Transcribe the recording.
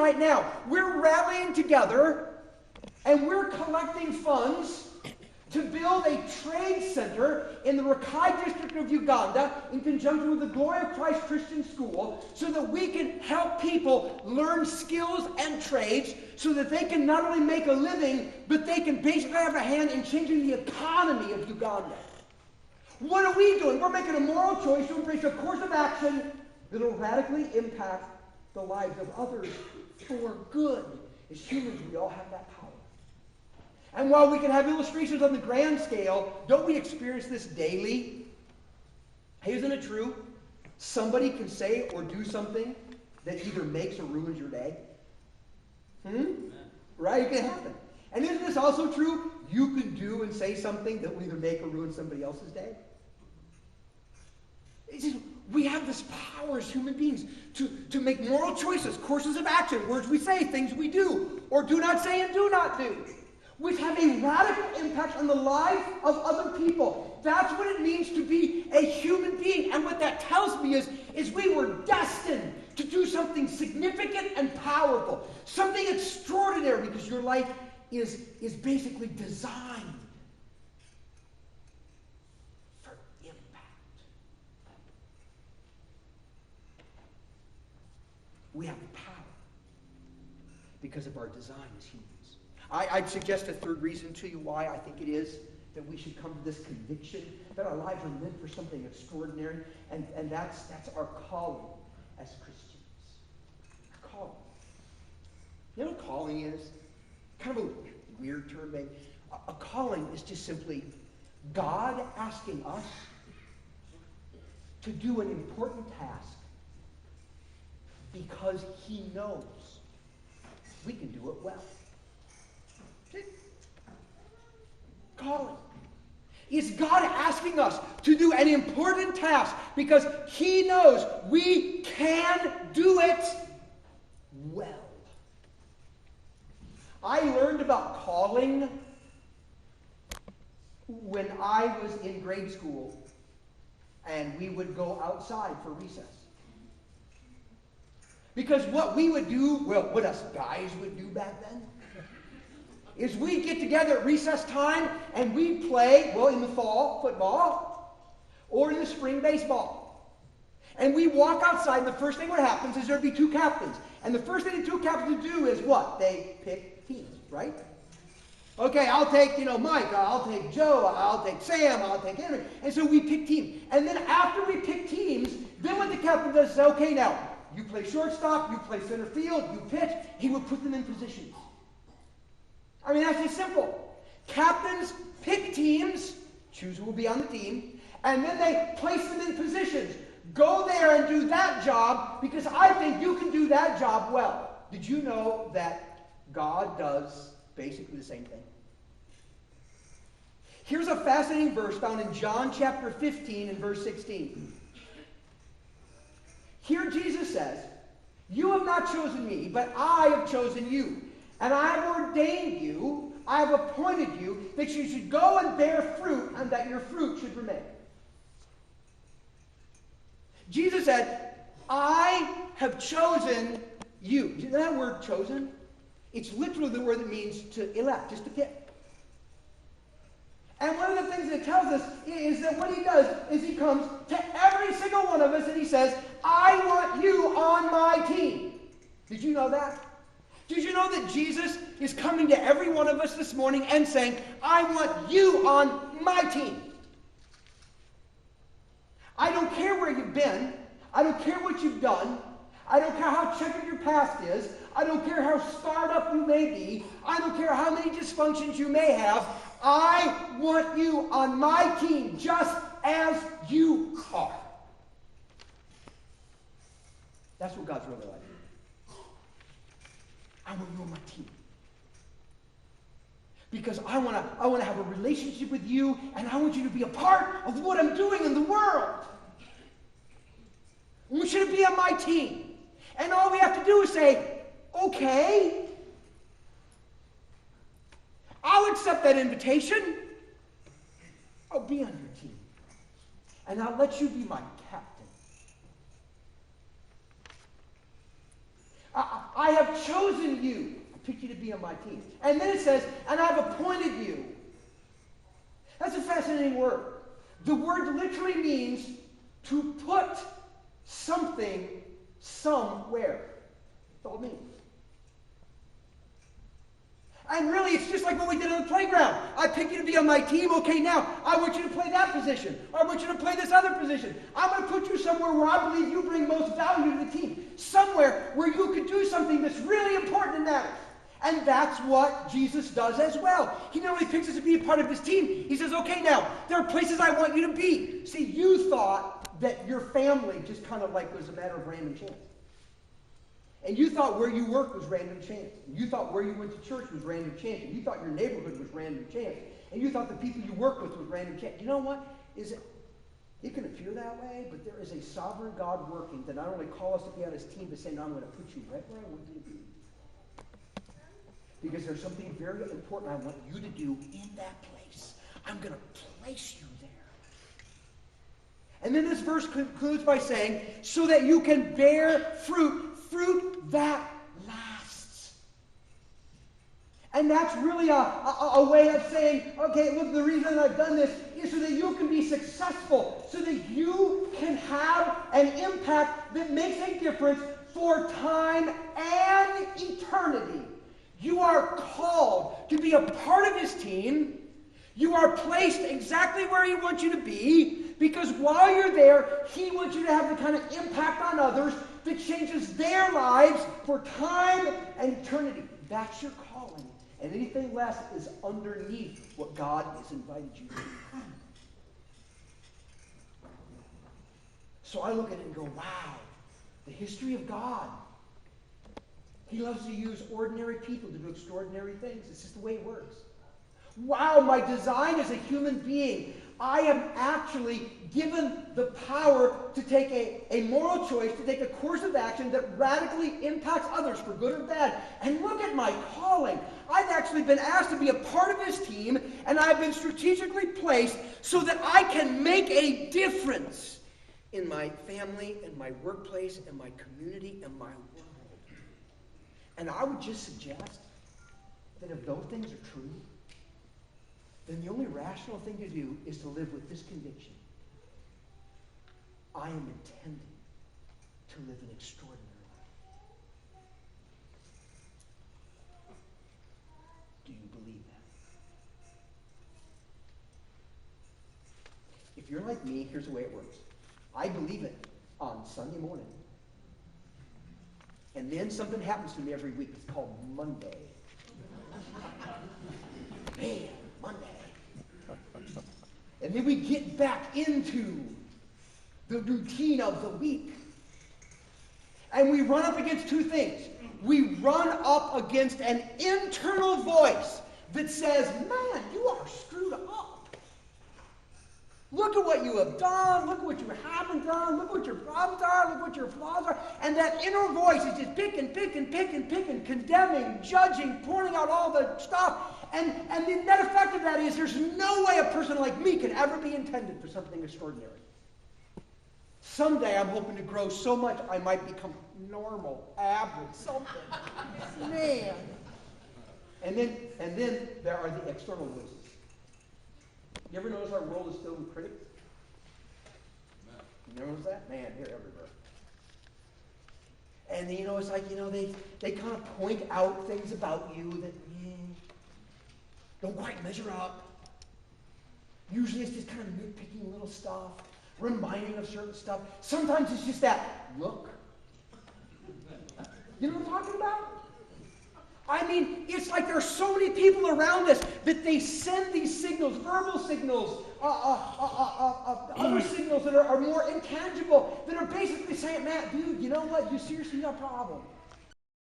right now. We're rallying together and we're collecting funds to build a trade center in the Rakai district of Uganda in conjunction with the Glory of Christ Christian School so that we can help people learn skills and trades so that they can not only make a living, but they can basically have a hand in changing the economy of Uganda. What are we doing? We're making a moral choice to embrace a course of action that will radically impact the lives of others for good. As humans, we all have that power. And while we can have illustrations on the grand scale, don't we experience this daily? Hey, isn't it true? Somebody can say or do something that either makes or ruins your day. Right? It can happen. And isn't this also true? You can do and say something that will either make or ruin somebody else's day. It's just, we have this power as human beings to make moral choices, courses of action, words we say, things we do, or do not say and do not do, which have a radical impact on the life of other people. That's what it means to be a human being. And what that tells me is we were destined to do something significant and powerful, something extraordinary, because your life is basically designed for impact. We have the power because of our design as humans. I'd suggest a third reason to you why I think it is that we should come to this conviction that our lives are meant for something extraordinary, and that's our calling as Christians. Our calling. You know what calling is? Kind of a weird term, maybe. A calling is just simply God asking us to do an important task because he knows we can do it well. Calling is God asking us to do an important task because he knows we can do it well. I learned about calling when I was in grade school and we would go outside for recess. Because what we would do, well, what us guys would do back then, is we'd get together at recess time and we'd play, well, in the fall, football, or in the spring, baseball. And we walk outside, and the first thing what happens is there'd be two captains. And the first thing the two captains would do is what? They pick teams, right? Okay, I'll take, Mike, I'll take Joe, I'll take Sam, I'll take Henry. And so we pick teams. And then after we pick teams, then what the captain does is, okay, now, you play shortstop, you play center field, you pitch. He would put them in positions. I mean, that's just simple. Captains pick teams, choose who will be on the team, and then they place them in positions. Go there and do that job because I think you can do that job well. Did you know that God does basically the same thing? Here's a fascinating verse found in John chapter 15 and verse 16. Here Jesus says, "You have not chosen me, but I have chosen you. And I have ordained you, I have appointed you, that you should go and bear fruit, and that your fruit should remain." Jesus said, "I have chosen you." Do you know that word chosen? It's literally the word that means to elect, just to pick. And one of the things that it tells us is that what he does is he comes to every single one of us and he says, "I want you on my team." Did you know that? Did you know that Jesus is coming to every one of us this morning and saying, "I want you on my team"? I don't care where you've been. I don't care what you've done. I don't care how checkered your past is. I don't care how scarred up you may be. I don't care how many dysfunctions you may have. I want you on my team just as you are. That's what God's really like. I want you on my team. Because I want to have a relationship with you, and I want you to be a part of what I'm doing in the world. I want you to be on my team. And all we have to do is say, "Okay, I'll accept that invitation. I'll be on your team. And I'll let you be my captain. I have chosen you. I picked you to be on my team. And then it says, and I've appointed you. That's a fascinating word. The word literally means to put something somewhere. That's all it means. And really, it's just like what we did on the playground. I pick you to be on my team. Okay, now, I want you to play that position. Or I want you to play this other position. I'm going to put you somewhere where I believe you bring most value to the team. Somewhere where you could do something that's really important and matters. And that's what Jesus does as well. He not only picks us to be a part of his team, he says, okay, now, there are places I want you to be. See, you thought that your family just kind of like was a matter of random chance. And you thought where you worked was random chance. And you thought where you went to church was random chance. And you thought your neighborhood was random chance. And you thought the people you worked with was random chance. You know what? It can appear that way, but there is a sovereign God working that not only calls us to be on his team, but saying, no, I'm going to put you right where I want you to be. Because there's something very important I want you to do in that place. I'm going to place you there. And then this verse concludes by saying, so that you can bear fruit that lasts. And that's really a way of saying, okay, look, the reason I've done this is so that you can be successful, so that you can have an impact that makes a difference for time and eternity. You are called to be a part of his team. You are placed exactly where he wants you to be, because while you're there, he wants you to have the kind of impact on others that changes their lives for time and eternity. That's your calling. And anything less is underneath what God has invited you to do. So I look at it and go, wow, the history of God. He loves to use ordinary people to do extraordinary things. It's just the way it works. Wow, my design as a human being, I am actually given the power to take a moral choice, to take a course of action that radically impacts others for good or bad. And look at my calling. I've actually been asked to be a part of his team, and I've been strategically placed so that I can make a difference in my family, and my workplace, and my community, and my world. And I would just suggest that if those things are true, then the only rational thing to do is to live with this conviction. I am intended to live an extraordinary life. Do you believe that? If you're like me, here's the way it works. I believe it on Sunday morning. And then something happens to me every week. It's called Monday. Man, Monday. And then we get back into the routine of the week. And we run up against two things. We run up against an internal voice that says, man, you are screwed up. Look at what you have done. Look at what you haven't done. Look what your problems are. Look what your flaws are. And that inner voice is just picking, condemning, judging, pointing out all the stuff. And the net effect of that is there's no way a person like me could ever be intended for something extraordinary. Someday I'm hoping to grow so much I might become normal, average, something. Man. And then there are the external voices. You ever notice our world is filled with critics? You notice that? Man, they're everywhere. And it's like, they kind of point out things about you that don't quite measure up. Usually it's just kind of nitpicking little stuff, reminding of certain stuff. Sometimes it's just that look. You know what I'm talking about? I mean, it's like there are so many people around us that they send these signals, verbal signals, other signals that are more intangible, that are basically saying, Matt, dude, you know what? You seriously got a problem.